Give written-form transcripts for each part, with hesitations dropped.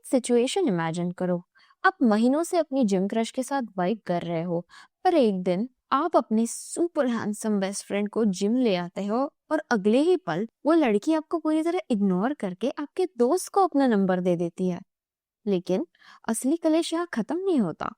एक situation imagine करो। आप महीनों से अपनी जिम क्रश के साथ वाइब कर रहे हो, पर एक दिन आप अपने सुपर हैंडसम बेस्ट फ्रेंड को जिम ले आते हो और अगले ही पल वो लड़की आपको पूरी तरह इग्नोर करके आपके दोस्त को अपना नंबर दे देती है। लेकिन असली कलेश यहाँ खत्म नहीं होता।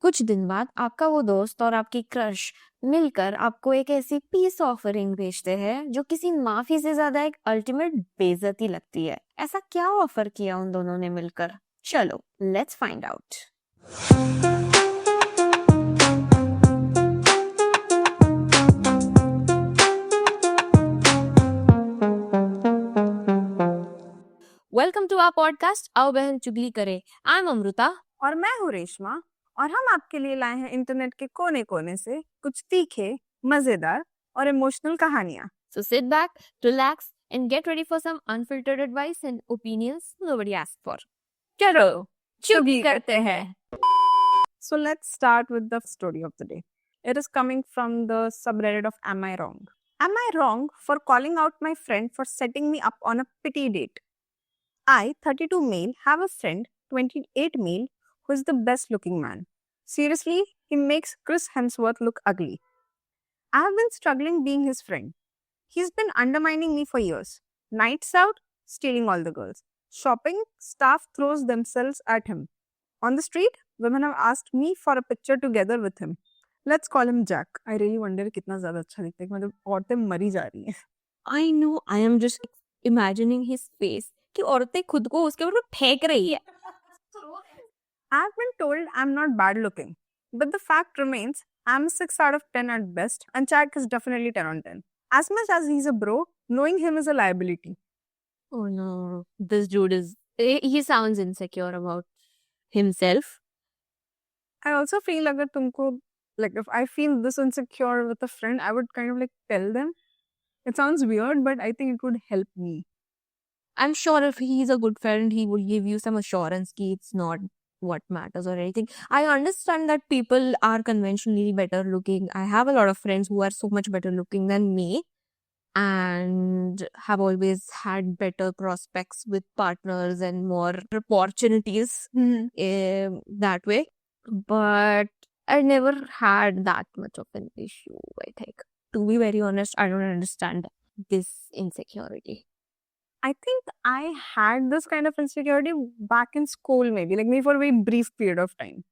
कुछ दिन बाद आपका वो दोस्त और आपकी क्रश मिलकर आपको एक ऐसी पीस ऑफरिंग भेजते हैं जो किसी माफी से ज्यादा एक अल्टीमेट बेइज्जती लगती है। ऐसा क्या ऑफर किया उन दोनों ने मिलकर? चलो let's find out. Welcome to our podcast आओ बहन चुगली करे। आई एम अमृता और मैं हूँ रेशमा और हम आपके लिए लाए हैं इंटरनेट के कोने कोने से कुछ तीखे, मजेदार और इमोशनल कहानियाँ। So sit back, relax and get ready for some unfiltered advice and opinions nobody asked for. चलो चुगली करते हैं। So let's start with the story of the day. It is coming from the subreddit of Am I Wrong? Am I wrong for calling out my friend for setting me up on a pity date? I, 32 male, have a friend, 28 male, who is the best looking man. Seriously, he makes Chris Hemsworth look ugly. I have been struggling being his friend. He's been undermining me for years. Nights out, stealing all the girls. Shopping, staff throws themselves at him. On the street, women have asked me for a picture together with him. Let's call him Jack. I really wonder कितना ज़्यादा अच्छा दिखता है, मतलब औरतें मरी जा रही हैं. I know, I am just imagining his face कि औरतें खुद को उसके ऊपर फेंक रही है। I've been told I'm not bad looking, but the fact remains I'm 6 out of 10 at best, and Jack is definitely 10 on 10. As much as he's a bro, knowing him is a liability. Oh no, this dude is, he sounds insecure about himself. I also feel अगर तुमको, like if I feel this insecure with a friend, I would kind of like tell them. It sounds weird, but I think it would help me. I'm sure if he's a good friend, he will give you some assurance that it's not what matters or anything. I understand that people are conventionally better looking. I have a lot of friends who are so much better looking than me and have always had better prospects with partners and more opportunities that way. But I never had that much of an issue, I think. To be very honest, I don't understand this insecurity. I think I had this kind of insecurity back in school, maybe for a very brief period of time.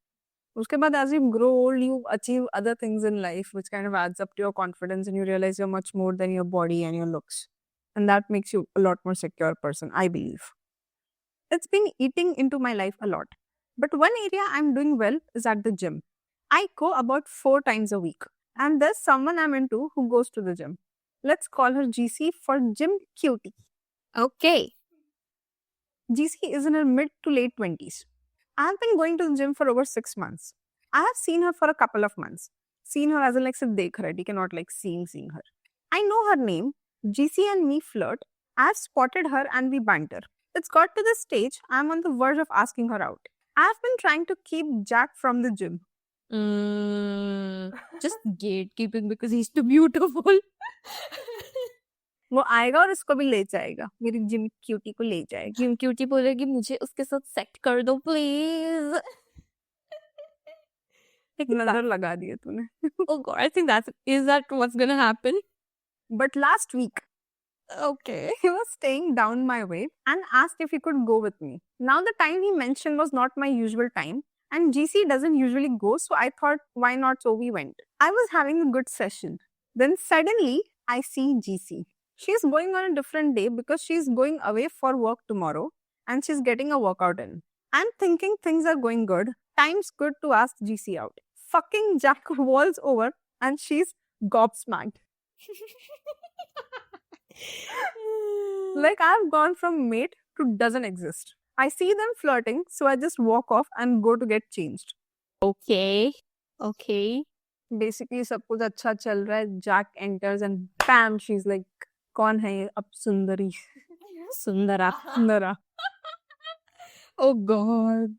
Uske baad, as you grow old, you achieve other things in life, which kind of adds up to your confidence, and you realize you're much more than your body and your looks. And that makes you a lot more secure person, I believe. It's been eating into my life a lot. But one area I'm doing well is at the gym. I go about 4 times a week. And there's someone I'm into who goes to the gym. Let's call her GC for Gym Cutie. Okay. GC is in her mid to late 20s. I have been going to the gym for over 6 months. I have seen her for a couple of months. Seen her as in like सिर्फ देख रहा है, cannot like seeing her. I know her name. GC and me flirt. I have spotted her and we banter. It's got to the stage I'm on the verge of asking her out. I have been trying to keep Jack from the gym. Just gatekeeping because he's too beautiful. वो आएगा और इसको भी ले जाएगा, मेरी gym cutie को ले जाएगा. जिम क्यूटी बोलेगी मुझे उसके साथ सेट कर दो प्लीज. एक नजर लगा दिए तूने. Oh God, I think is that what's gonna happen? But last week, okay, he was staying down my way and asked if he could go with me. Now the time he mentioned was not my usual time, and GC doesn't usually go, so I thought why not, so we went. I was having a good session. Then suddenly I see GC. She's going on a different day because she's going away for work tomorrow and she's getting a workout in. I'm thinking things are going good. Time's good to ask GC out. Fucking Jack walls over and she's gobsmacked. Like I've gone from mate to doesn't exist. I see them flirting, so I just walk off and go to get changed. Okay. Basically, सब कुछ अच्छा चल रहा है. Jack enters and bam, she's like, कौन है ये अब सुंदरी? Sundara. Oh God.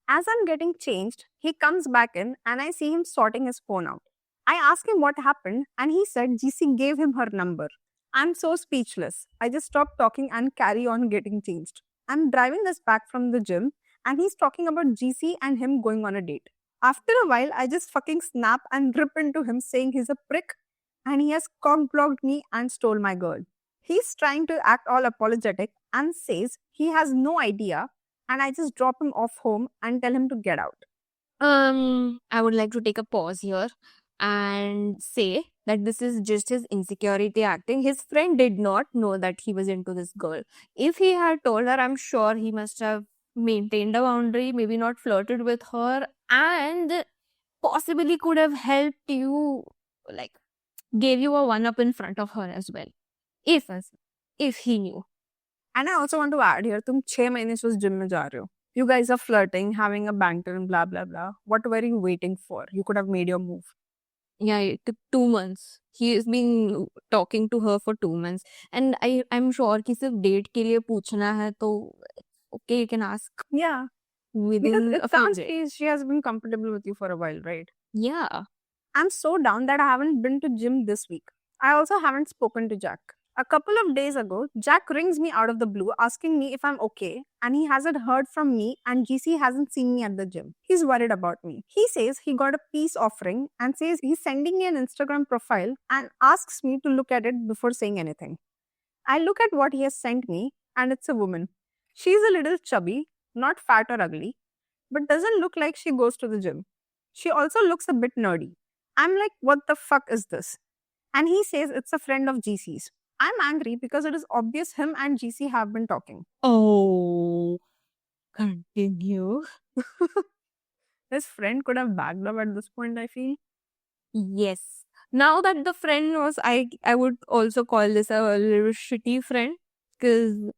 As I'm getting changed, he comes back in and I see him sorting his phone out. I ask him what happened and he said GC gave him her number. I'm so speechless. I just stop talking and carry on getting changed. I'm driving this back from the gym and he's talking about GC and him going on a date. After a while, I just fucking snap and rip into him saying he's a prick and he has cock-blocked me and stole my girl. He's trying to act all apologetic and says he has no idea, and I just drop him off home and tell him to get out. I would like to take a pause here and say that this is just his insecurity acting. His friend did not know that he was into this girl. If he had told her, I'm sure he must have maintained a boundary, maybe not flirted with her, and possibly could have helped you, like, gave you a one up in front of her as well. If he knew. And I also want to add here, तुम 6 महीने से उस gym में जा रहे हो. You guys are flirting, having a banter and blah blah blah. What were you waiting for? You could have made your move. Yeah, it took 2 months. He has been talking to her for 2 months. And I'm sure कि सिर्फ date के लिए पूछना है तो okay, you can ask Yeah. within Because a it few sounds days. she has been comfortable with you for a while, right? Yeah. I'm so down that I haven't been to gym this week. I also haven't spoken to Jack. A couple of days ago, Jack rings me out of the blue asking me if I'm okay, and he hasn't heard from me, and GC hasn't seen me at the gym. He's worried about me. He says he got a peace offering and says he's sending me an Instagram profile and asks me to look at it before saying anything. I look at what he has sent me, and it's a woman. She's a little chubby, not fat or ugly, but doesn't look like she goes to the gym. She also looks a bit nerdy. I'm like, what the fuck is this? And he says it's a friend of GC's. I'm angry because it is obvious him and GC have been talking. Oh, continue. His friend could have backed up at this point, I feel. Yes. Now that the friend was, I would also call this a little shitty friend because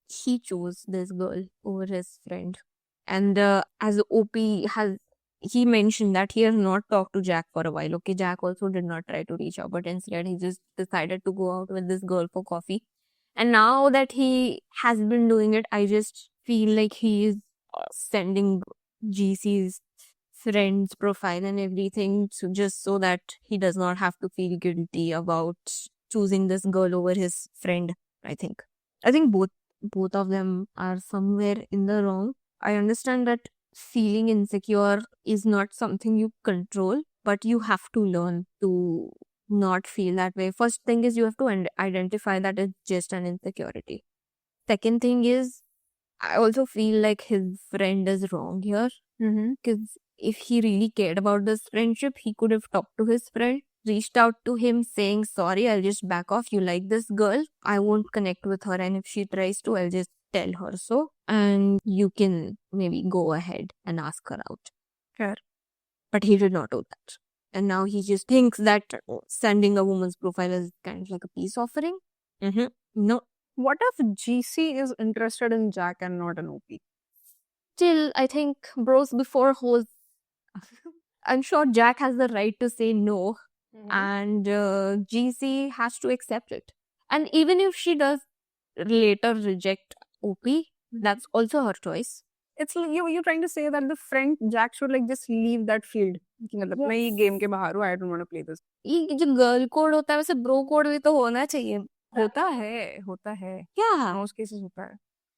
he chose this girl over his friend. And as OP has, he mentioned that he has not talked to Jack for a while. Okay, Jack also did not try to reach out, but instead he just decided to go out with this girl for coffee. And now that he has been doing it, I just feel like he is sending GC's friend's profile and everything just so that he does not have to feel guilty about choosing this girl over his friend. I think both of them are somewhere in the wrong. I understand that feeling insecure is not something you control, but you have to learn to not feel that way. First thing is you have to identify that it's just an insecurity. Second thing is I also feel like his friend is wrong here because if he really cared about this friendship, he could have talked to his friend, reached out to him saying, sorry, I'll just back off. You like this girl. I won't connect with her. And if she tries to, I'll just tell her so. And you can maybe go ahead and ask her out. Fair. But he did not do that. And now he just thinks that sending a woman's profile is kind of like a peace offering. No. What if GC is interested in Jack and not an OP? Still, I think bros before hoes. I'm sure Jack has the right to say no, and GC has to accept it. And even if she does later reject OP, that's also her choice. It's like you're trying to say that the friend Jack should like just leave that field. मैं ये game के बाहर हूँ, I don't want to play this. ये जो girl code होता है वैसे ब्रो कोड भी तो होना चाहिए. होता है. Yeah. Most cases होता है.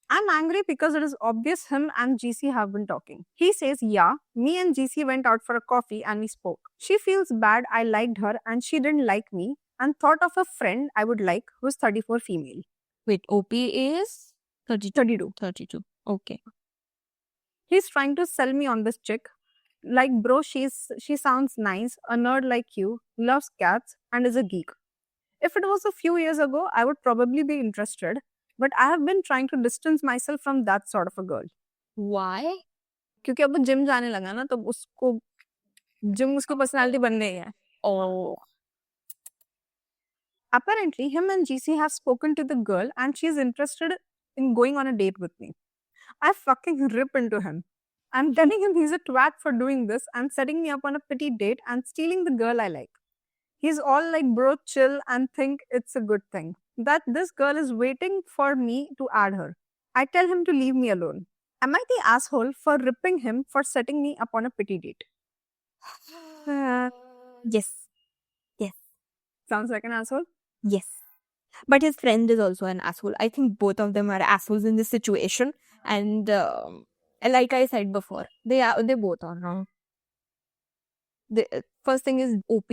I'm angry because it is obvious him and GC have been talking. He says, yeah, me and GC went out for a coffee and we spoke. She feels bad I liked her and she didn't like me and thought of a friend I would like who's 34 female. Wait, OP is 32. Okay. He's trying to sell me on this chick. Like, bro, she sounds nice, a nerd like you, loves cats, and is a geek. If it was a few years ago, I would probably be interested, but I have been trying to distance myself from that sort of a girl. Why? क्योंकि अब वो gym जाने लगा ना तो उसको gym उसकी personality बन गई है. Oh. Apparently, him and GC have spoken to the girl and she is interested in going on a date with me. I fucking rip into him. I'm telling him he's a twat for doing this and setting me up on a pity date and stealing the girl I like. He's all like, bro, chill and think it's a good thing. That this girl is waiting for me to add her. I tell him to leave me alone. Am I the asshole for ripping him for setting me up on a pity date? Yes. Sounds like an asshole? Yes. But his friend is also an asshole. I think both of them are assholes in this situation. And like I said before, they both are wrong. The first thing is OP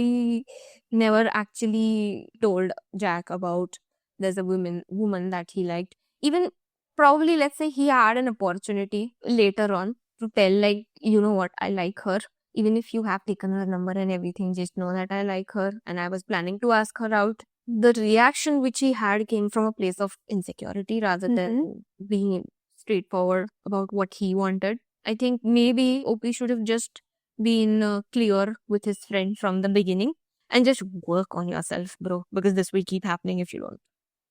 never actually told Jack about there's a woman that he liked. Even probably, let's say he had an opportunity later on to tell, like, you know what, I like her. Even if you have taken her number and everything, just know that I like her and I was planning to ask her out. The reaction which he had came from a place of insecurity rather than being straightforward about what he wanted. I think maybe OP should have just been clear with his friend from the beginning and just work on yourself, bro, because this will keep happening if you don't.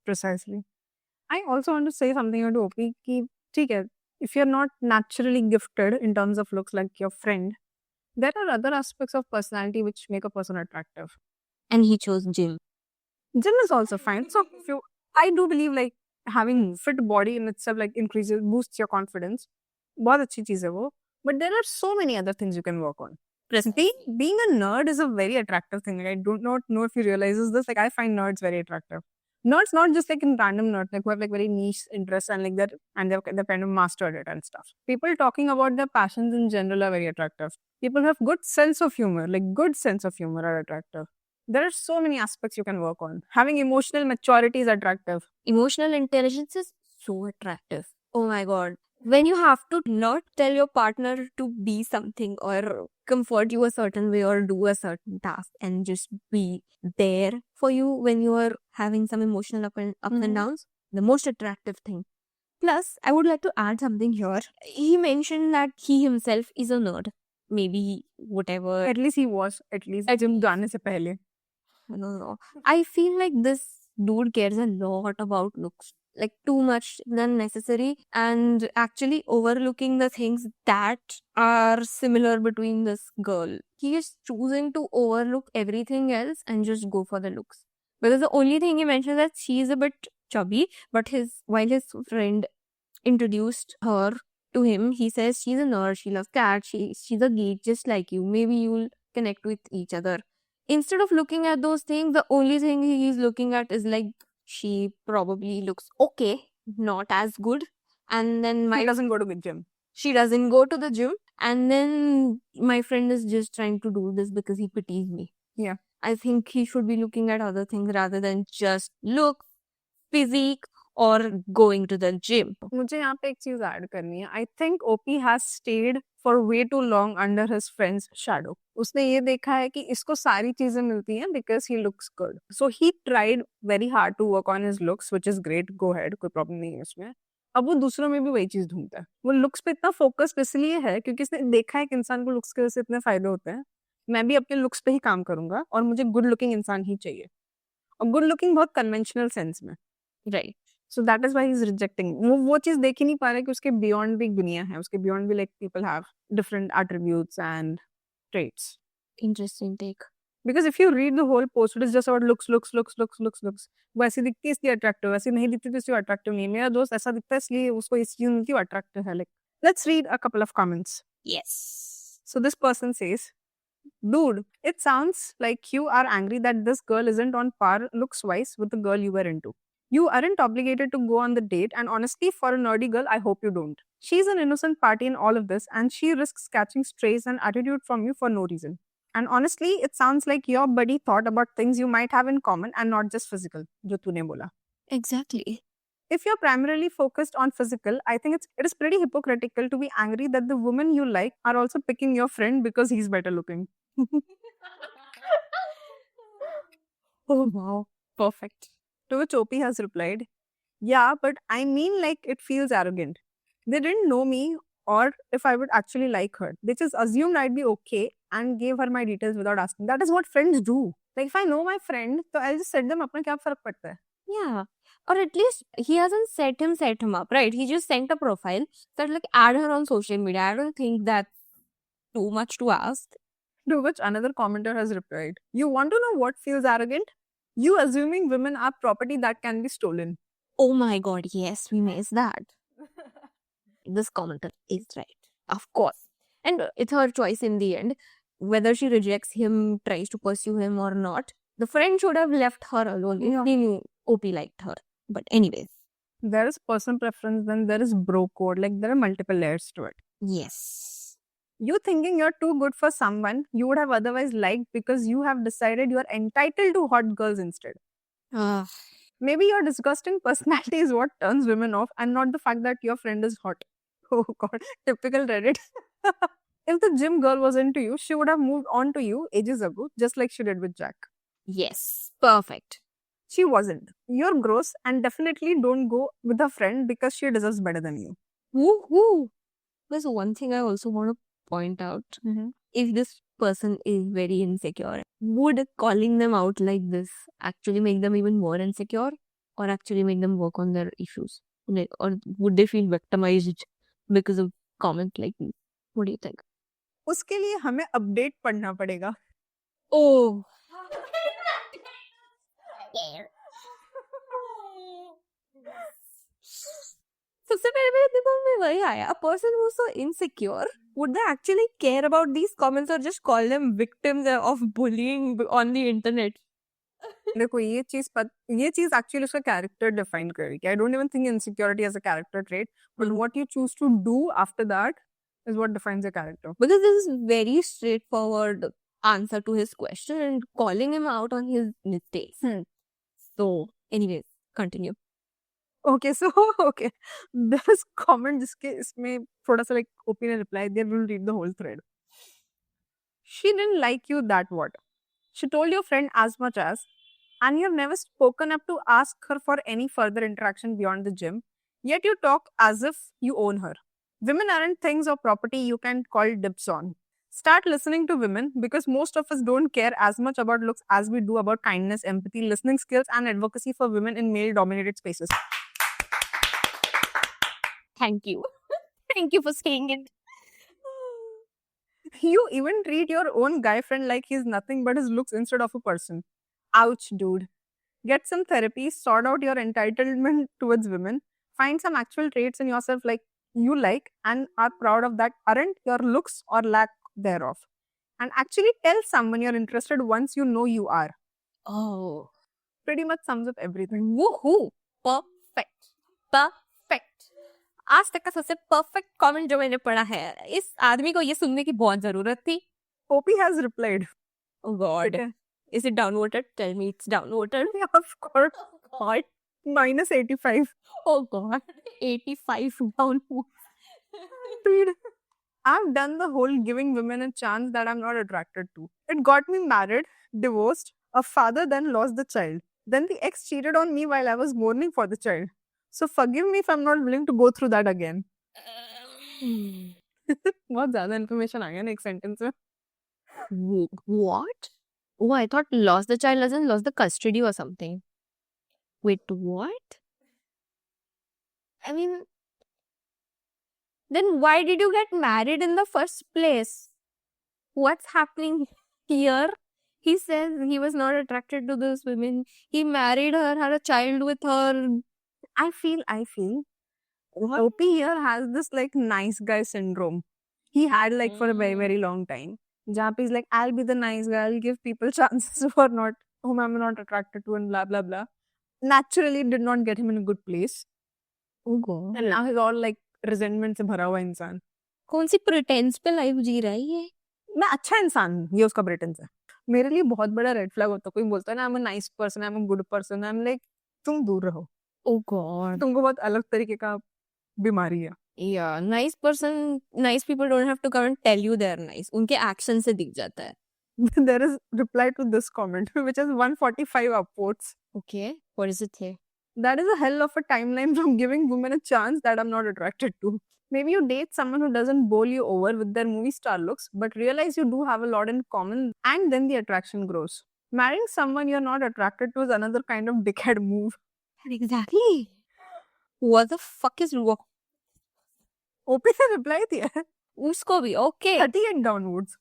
Precisely. I also want to say something about OP ki, theek hai, if you're not naturally gifted in terms of looks like your friend, there are other aspects of personality which make a person attractive. And he chose Jim. Gym is also fine. So I do believe like having fit body in itself like boosts your confidence. बहुत अच्छी चीज है वो. But there are so many other things you can work on. Being a nerd is a very attractive thing. I do not know if you realizes this. Like I find nerds very attractive. Nerds not just like in random nerds, like who have like very niche interests and like that, and they're kind of mastered it and stuff. People talking about their passions in general are very attractive. People who have good sense of humor, like good sense of humor are attractive. There are so many aspects you can work on. Having emotional maturity is attractive. Emotional intelligence is so attractive. Oh my god. When you have to not tell your partner to be something or comfort you a certain way or do a certain task and just be there for you when you are having some emotional ups and downs, the most attractive thing. Plus, I would like to add something here. He mentioned that he himself is a nerd. Maybe whatever. At least he was. At least gym जाने से पहले. No. I feel like this dude cares a lot about looks. Like too much than necessary and actually overlooking the things that are similar between this girl. He is choosing to overlook everything else and just go for the looks. Because the only thing he mentions that she is a bit chubby, but while his friend introduced her to him, he says she's a nerd, she loves cats, she's a geek just like you. Maybe you'll connect with each other. Instead of looking at those things, the only thing he's looking at is like she probably looks okay, not as good. And then He doesn't go to the gym. She doesn't go to the gym. And then my friend is just trying to do this because he pities me. Yeah. I think he should be looking at other things rather than just look, physique, or going to the gym. मुझे यहाँ पे एक चीज add करनी है. I think OP has stayed for way too long under his friend's shadow. उसने ये देखा है कि इसको सारी चीजें मिलती हैं because he looks good. So he tried very hard to work on his looks, which is great. Go ahead, कोई problem नहीं है उसमें. अब वो दूसरों में भी वही चीज ढूंढता है. वो लुक्स पे इतना फोकस इसलिए है क्योंकि इसने देखा है कि इंसान को लुक्स के वजह से इतने फायदे होते हैं. मैं भी अपने लुक्स पे ही काम करूंगा और मुझे गुड लुकिंग इंसान ही चाहिए. और गुड लुकिंग बहुत कन्वेंशनल सेंस में. Right. So that is why he's rejecting. वो चीज देख ही नहीं पा रहा कि उसके beyond भी एक दुनिया है. उसके beyond भी like people have different attributes and traits. Interesting take. Because if you read the whole post, it is just about looks. वो ऐसी दिखती है इसलिए attractive, ऐसी नहीं दिखती तो इसलिए attractive नहीं है. मेरा दोस्त ऐसा दिखता है इसलिए उसको इस चीज मिलती है attractive है. Like, let's read a couple of comments. Yes. So this person says, dude, it sounds like you are angry that this girl isn't on par looks-wise with the girl you were into. You aren't obligated to go on the date, and honestly, for a nerdy girl, I hope you don't. She's an innocent party in all of this, and she risks catching strays and attitude from you for no reason. And honestly, it sounds like your buddy thought about things you might have in common and not just physical, जो तूने बोला. Exactly. If you're primarily focused on physical, I think it is pretty hypocritical to be angry that the women you like are also picking your friend because he's better looking. Oh wow. Perfect. To which OP has replied, yeah, but I mean like it feels arrogant. They didn't know me or if I would actually like her. They just assumed I'd be okay and gave her my details without asking. That is what friends do. Like if I know my friend, so I'll just set them up. क्या फर्क पड़ता है? Yeah. Or at least he hasn't set him up, right? He just sent a profile that like add her on social media. I don't think that's too much to ask. To which another commenter has replied, you want to know what feels arrogant? You assuming women are property that can be stolen. Oh my god, yes, we missed that. This commenter is right. Of course. And it's her choice in the end. Whether she rejects him, tries to pursue him or not. The friend should have left her alone. Yeah. He knew, OP liked her. But anyways, There is personal preference, then there is bro code. Like there are multiple layers to it. yes. You thinking you're too good for someone you would have otherwise liked because you have decided you're entitled to hot girls instead. Ah, Maybe your disgusting personality is what turns women off and not the fact that your friend is hot. Oh god, typical Reddit. If the gym girl was into you, she would have moved on to you ages ago, just like she did with Jack. yes. Perfect. She wasn't. You're gross and definitely don't go with a friend because she deserves better than you. Woo-hoo. There's one thing I also want to point out. If this person is very insecure, would calling them out like this actually make them even more insecure, or actually make them work on their issues? Like, or would they feel victimized because of comments like this? What do you think? उसके लिए हमें update पढ़ना पड़ेगा. Oh. सबसे पहले मेरे दिमाग में वही आया, a person who's so insecure, would they actually care about these comments or just call them victims of bullying on the internet? देखो ये चीज एक्चुअली उसका कैरेक्टर डिफाइन करेगी. I don't even think insecurity as a character trait, but what you choose to do after that is what defines your character. Because this is very straightforward answer to his question and calling him out on his mistakes. So, anyways, continue. Okay, so okay, there's comment जिसके इसमें थोड़ा सा like opinion reply. They will read the whole thread. She didn't like you, that what? She told your friend as much as, and you've never spoken up to ask her for any further interaction beyond the gym. Yet you talk as if you own her. Women aren't things or property you can call dibs on. Start listening to women because most of us don't care as much about looks as we do about kindness, empathy, listening skills, and advocacy for women in male-dominated spaces. Thank you. Thank you for saying it. You even treat your own guy friend like he's nothing but his looks instead of a person. Ouch, dude. Get some therapy, sort out your entitlement towards women, find some actual traits in yourself like you like and are proud of that aren't your looks or lack thereof. And actually tell someone you're interested once you know you are. Oh. Pretty much sums up everything. Woohoo! Perfect. Perfect. आज तक का सबसे perfect comment जो मैंने पढ़ा है, इस आदमी को ये सुनने की बहुत जरूरत थी. OP has replied. Oh God. Okay. Is it downvoted? Tell me it's downvoted. Yeah, of course. God. Minus 85. Oh God. 85 downvotes. Dude, I've done the whole giving women a chance that I'm not attracted to. It got me married, divorced, a father then lost the child. Then the ex cheated on me while I was mourning for the child. So forgive me if I'm not willing to go through that again. बहुत ज्यादा information आ गया ना एक sentence में. What? Oh, I thought lost the child as in lost the custody or something. Wait, what? I mean, then why did you get married in the first place? What's happening here? He says he was not attracted to those women. He married her, had a child with her. I feel What? OP here has this like nice guy syndrome. He had like for a very, very long time. जहाँ पे he's like, I'll be the nice guy, I'll give people chances whom I'm not attracted to and blah blah blah. Naturally did not get him in a good place. Oh God. And now he's all like resentment से भरा हुआ इंसान. कौन सी pretence पे life जी रहा है ये? मैं अच्छा इंसान हूँ, ये उसका प्रेटेंस है. मेरे लिए बहुत बड़ा रेड फ्लैग होता है कोई बोलता है ना, I'm a nice person, I'm a good person. I'm like, तुम दूर रहो. Oh God. तुमको बहुत अलग तरीके का बीमारी है. Yeah, nice people don't have to come and tell you they're nice. उनके action से दिख जाता है. There is reply to this comment, which is 145 upvotes. okay. What is it here? That is a hell of a timeline from giving women a chance that I'm not attracted to. Maybe you date someone who doesn't bowl you over with their movie star looks, but realize you do have a lot in common, and then the attraction grows. Marrying someone you're not attracted to is another kind of dickhead move. Exactly. What the fuck is wrong? OP ने reply दिया है. उसको भी okay. 38 downwards.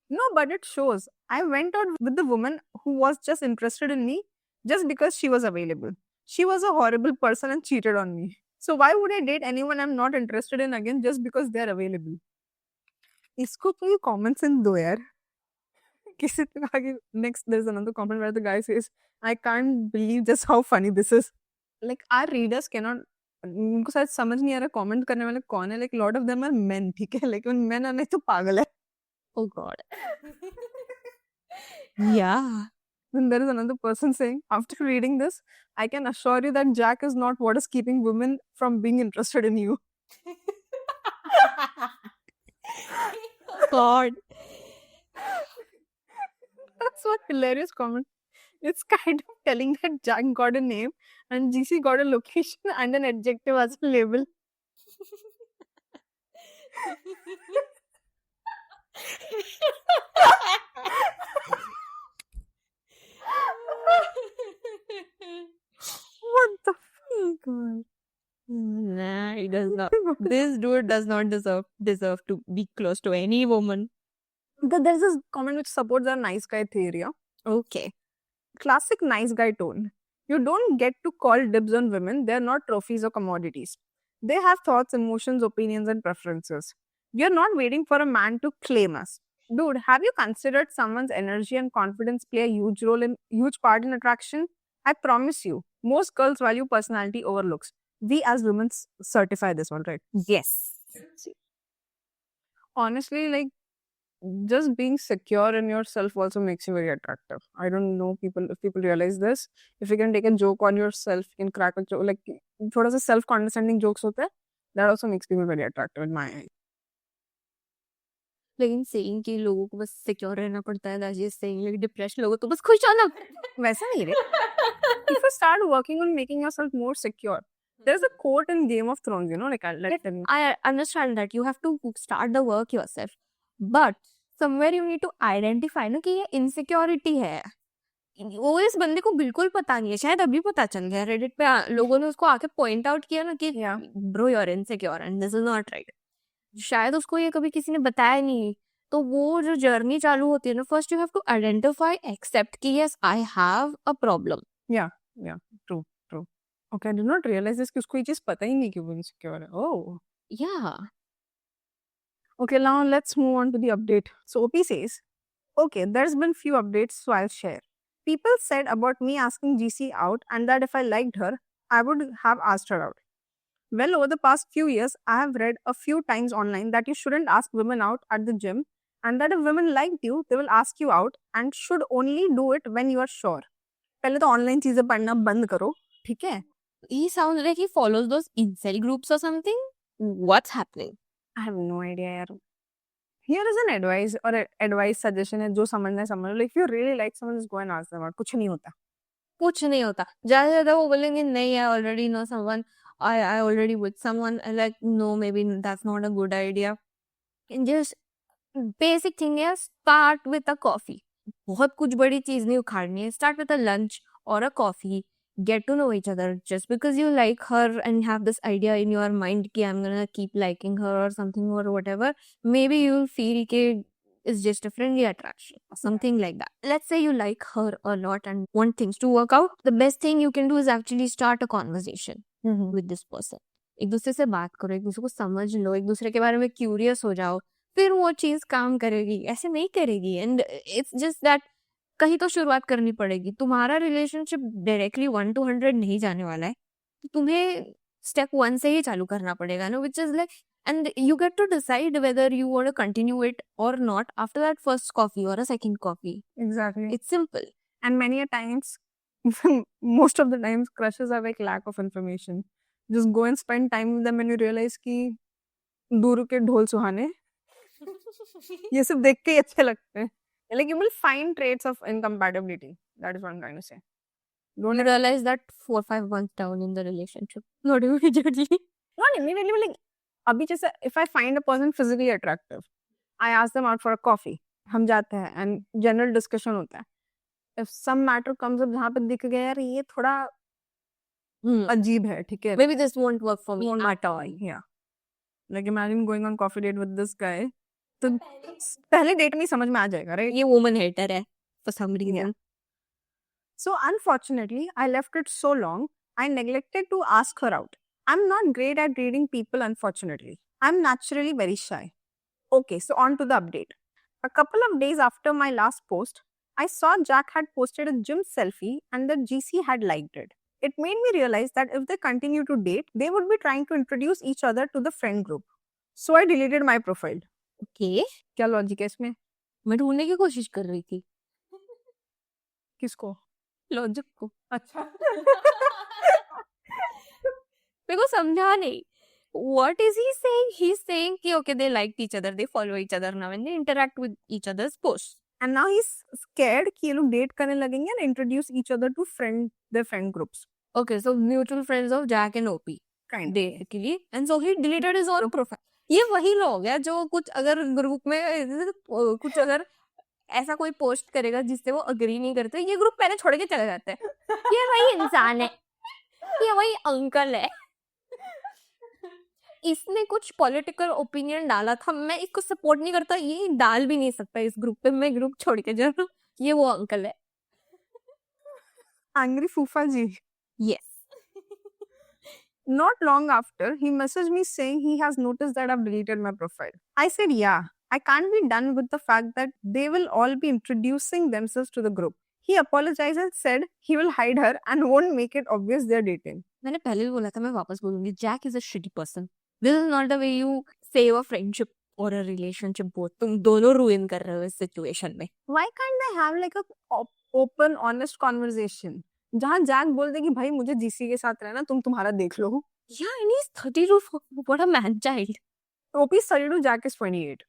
No, but it shows. I went out with the woman who was just interested in me just because she was available. She was a horrible person and cheated on me. So why would I date anyone I'm not interested in again just because they're available? इसको कोई common sense दो यार. किसी ने कहा कि next there's another comment where the guy says, I can't believe just how funny this is. Like our readers cannot, उनको शायद समझ नहीं आ रहा कमेंट करने वाले कौन है. Like lot of them are men, ठीक है, लेकिन men आने तो पागल है. Oh God. Yeah. Then there is another person saying, after reading this, I can assure you that Jack is not what is keeping women from being interested in you. God. That's what hilarious comment. It's kind of telling that Jack got a name and GC got a location and an adjective as a label. What the God. Nah, he does not. This dude does not deserve to be close to any woman. There's this comment which supports our nice guy theory. Yeah? Okay. Classic nice guy tone. You don't get to call dibs on women. They're not trophies or commodities. They have thoughts, emotions, opinions, and preferences. We are not waiting for a man to claim us. Dude, have you considered someone's energy and confidence play a huge part in attraction? I promise you, most girls value personality over looks. We as women certify this one, right? Yes. Honestly, like, just being secure in yourself also makes you very attractive. I don't know if people realize this. If you can take a joke on yourself, you can crack a joke, like thoda sa self-condescending jokes hote hain, that also makes people very attractive in my eye. लेकिन saying कि लोगों को बस secure रहना पड़ता है, that is saying like depressed लोगों तो बस खुश होना. वैसा नहीं रे. If you start working on making yourself more secure, there's a quote in Game of Thrones, you know, like I understand that you have to start the work yourself, but somewhere you need to identify ना कि ये insecurity है. वो इस बंदे को बिल्कुल पता नहीं है, शायद अभी पता चल गया. रेडिट पे लोगों ने उसको आके पॉइंट आउट किया ना कि bro you are insecure and this is not right. शायद उसको ये कभी किसी ने बताया नहीं. तो वो जो जर्नी चालू होती है ना, first you have to identify, accept कि yes I have a problem. Yeah, true. Okay, I did not realize this कि उसको ये चीज पता ही नहीं कि वो insecure है. Oh. Yeah. Okay, now let's move on to the update. So OP says, okay, there's been few updates, so I'll share. People said about me asking GC out and that if I liked her, I would have asked her out. Well, over the past few years, I have read a few times online that you shouldn't ask women out at the gym and that if women liked you, they will ask you out and should only do it when you are sure. पहले तो online चीजें पढ़ना बंद करो, ठीक है? He sounds like he follows those incel groups or something. What's happening? I have no idea यार. Here is an advice or advice suggestion है, जो समझना है समझ लो. Like if you really like someone, just go and ask them out. कुछ नहीं होता. कुछ नहीं होता. ज़्यादा ज़्यादा वो बोलेंगे नहीं, I already know someone, I already with someone. Like no, maybe that's not a good idea. And just basic thing है, start with a coffee. बहुत कुछ बड़ी चीज नहीं उखाड़नी है. Start with a lunch or a coffee. Get to know each other. Just because you like her and have this idea in your mind कि I'm gonna keep liking her or something or whatever, maybe you'll feel कि it's just a friendly attraction or something like that. Let's say you like her a lot and want things to work out. The best thing you can do is actually start a conversation with this person. एक दूसरे से बात करो, एक दूसरे को समझ लो, एक दूसरे के बारे में क्यूरियस हो जाओ, फिर वो चीज काम करेगी. ऐसे नहीं करेगी. एंड इट्स जस्ट दैट कहीं तो शुरुआत करनी पड़ेगी. तुम्हारा रिलेशनशिप डायरेक्टली 1 to 100 नहीं जाने वाला है, तो तुम्हें स्टेप 1 से ही चालू करना पड़ेगा ना, which is like, and you get to decide whether you want to continue it or not after that first coffee or a second coffee. Exactly. It's simple. And many a times, most of the times, crushes have like lack of information. Just go and spend time with them and you realize कि दूर के ढोल सुहाने ये सब देख के ही अच्छे लगते हैं. Like you will find traits of incompatibility. That is what I'm trying to say. Don't realize that 4-5 months down in the relationship. Not immediately. Not immediately, but like अभी जैसे if I find a person physically attractive, I ask them out for a coffee. हम जाते हैं and general discussion होता है. If some matter comes up जहाँ पे दिख गया यार ये थोड़ा अजीब है, ठीक है? Maybe this won't work for me at all. Yeah. Like imagine going on coffee date with this guy. तो पहले डेट में ही समझ में आ जाएगा, right? ये woman hater है for some reason. Yeah. So unfortunately, I left it so long, I neglected to ask her out. I'm not great at reading people, unfortunately. I'm naturally very shy. Okay, so on to the update. A couple of days after my last post, I saw Jack had posted a gym selfie and that GC had liked it. It made me realize that if they continue to date, they would be trying to introduce each other to the friend group. So I deleted my profile. Okay क्या logic है इसमें? मैं ढूंढने की कोशिश कर रही थी किसको? लॉजिक को अच्छा. मेरे को समझा नहीं what is he saying? He's saying कि okay they liked each other, they follow each other now and they interact with each other's posts. And now he's scared कि ये लोग डेट करने लगेंगे and introduce each other to their friend groups. Okay, so mutual friends of Jack and OP. Kind. They actually and so he deleted his own profile. ये वही लोग हैं जो कुछ अगर ग्रुप में कुछ अगर ऐसा कोई पोस्ट करेगा जिससे वो अग्री नहीं करते ये ग्रुप पहले छोड़ के चले जाते हैं ये वही इंसान है ये वही अंकल है इसने कुछ पॉलिटिकल ओपिनियन डाला था मैं इसको सपोर्ट नहीं करता ये डाल भी नहीं सकता इस ग्रुप पे मैं ग्रुप छोड़ के जा रहा हूँ ये वो अंकल है Angry Fufa ji. Yes Not long after, he messaged me saying he has noticed that I've deleted my profile. I said, yeah, I can't be done with the fact that they will all be introducing themselves to the group. He apologized and said he will hide her and won't make it obvious they're dating. मैंने पहले भी बोला था मैं वापस बोलूंगी Jack is a shitty person this is not the way you save a friendship और a relationship both तुम दोनों रुइन कर रहे हो इस सिचुएशन में Why can't they have like a open, honest conversation? जहाँ जैक बोल दे कि भाई मुझे जीसी के साथ रहना तुम तुम्हारा देख लो. Yeah, and he's 32. What a man child. OP is 32, Jack is 28.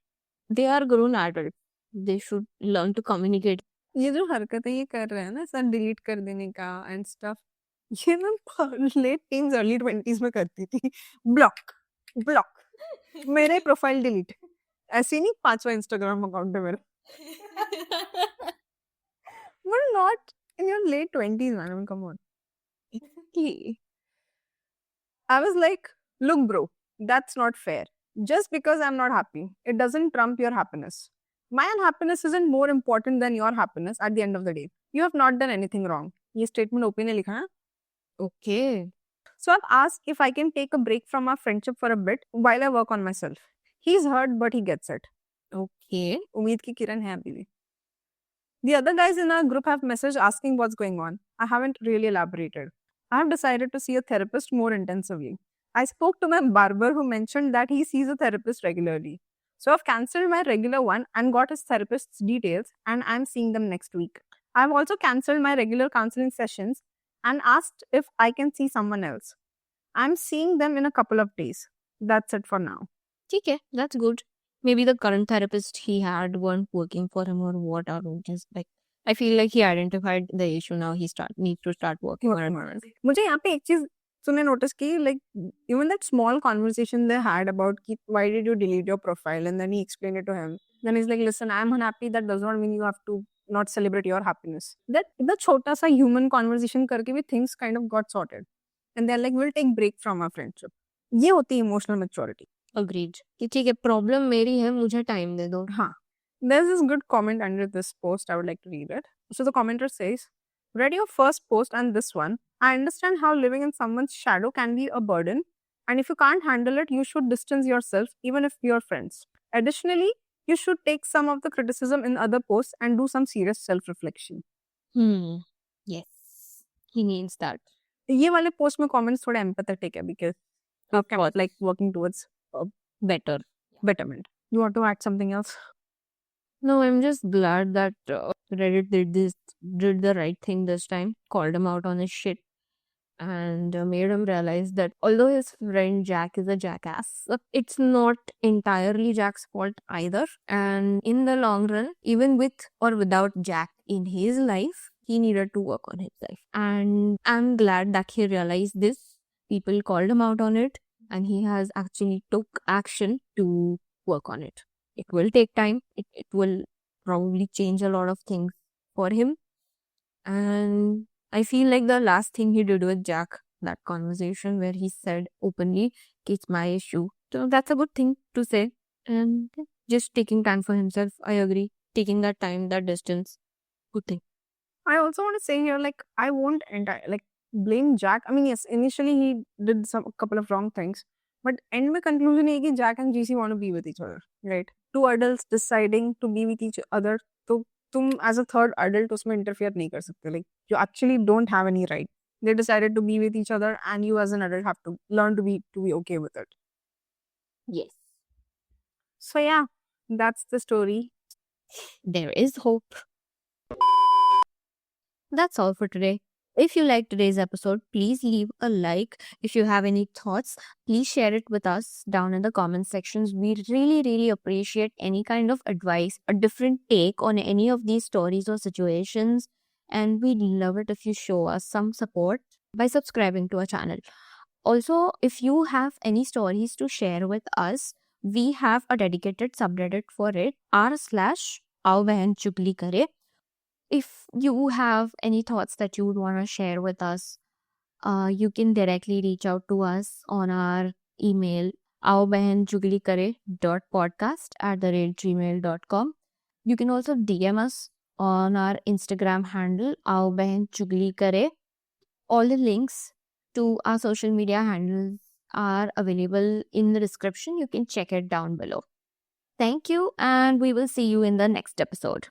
They are grown adults. They should learn to communicate. ये जो हरकतें ये कर रहे हैं ना सर डिलीट कर देने का एंड स्टफ ये मैं लेट टीन्स अर्ली 20s में करती थी. ब्लॉक मेरे प्रोफाइल डिलीट ऐसे नहीं 5वां इंस्टाग्राम अकाउंट है मेरा. But not in your late 20s, man. I mean, come on. Exactly. I was like, look, bro, that's not fair. Just because I'm not happy, it doesn't trump your happiness. My unhappiness isn't more important than your happiness at the end of the day. You have not done anything wrong. ये statement OP ने लिखा है. Okay. So I've asked if I can take a break from our friendship for a bit while I work on myself. He's hurt, but he gets it. Okay. उम्मीद की किरण है अभी भी. The other guys in our group have messaged asking what's going on. I haven't really elaborated. I have decided to see a therapist more intensively. I spoke to my barber who mentioned that he sees a therapist regularly. So I've cancelled my regular one and got his therapist's details and I'm seeing them next week. I've also cancelled my regular counseling sessions and asked if I can see someone else. I'm seeing them in a couple of days. That's it for now. ठीक है. That's good. Maybe the current therapist he had weren't working for him or what are just like I feel like he identified the issue now he needs to start working on it. मुझे यहाँ पे एक चीज तूने notice की like even that small conversation they had about कि why did you delete your profile and then he explained it to him. Then he's like, listen, I'm unhappy. That does not mean you have to not celebrate your happiness. That the छोटा सा human conversation करके भी things kind of got sorted. And they're like, we'll take break from our friendship. ये होती है emotional maturity. Agreed. कि ठीक है प्रॉब्लम मेरी है मुझे टाइम दे दो. हाँ. There's this good comment under this post. I would like to read it. So the commenter says, read your first post and this one. I understand how living in someone's shadow can be a burden. And if you can't handle it, you should distance yourself even if you're friends. Additionally, you should take some of the criticism in other posts and do some serious self-reflection. Yes. He needs that. ये वाले post में comments थोड़े empathetic है because of like working towards Better. betterment. You want to add something else? No, I'm just glad that Reddit did the right thing this time, called him out on his shit, and made him realize that although his friend Jack is a jackass, it's not entirely Jack's fault either. And in the long run, even with or without Jack in his life, he needed to work on himself. And I'm glad that he realized this. People called him out on it, and he has actually took action to work on it. It will take time. It will probably change a lot of things for him. And I feel like the last thing he did with Jack, that conversation where he said openly, it's my issue. So that's a good thing to say. And just taking time for himself, I agree. Taking that time, that distance, good thing. I also want to say here, like, I won't blame Jack. I mean, yes, initially he did a couple of wrong things, But end में conclusion है कि Jack and GC want to be with each other, right? Two adults deciding to be with each other. तो तुम as a third adult उसमें interfere नहीं कर सकते. Like you actually don't have any right. They decided to be with each other, and you as an adult have to learn to be okay with it. Yes. So yeah, that's the story. There is hope. That's all for today. If you liked today's episode, please leave a like. If you have any thoughts, please share it with us down in the comment sections. We really, really appreciate any kind of advice, a different take on any of these stories or situations. And we'd love it if you show us some support by subscribing to our channel. Also, if you have any stories to share with us, we have a dedicated subreddit for it, r/आओ बहन चुगली करे. If you have any thoughts that you would want to share with us, you can directly reach out to us on our email aobahanchuglikare.podcast@gmail.com. You can also DM us on our Instagram handle aobahanchuglikare. All the links to our social media handles are available in the description. You can check it down below. Thank you, and we will see you in the next episode.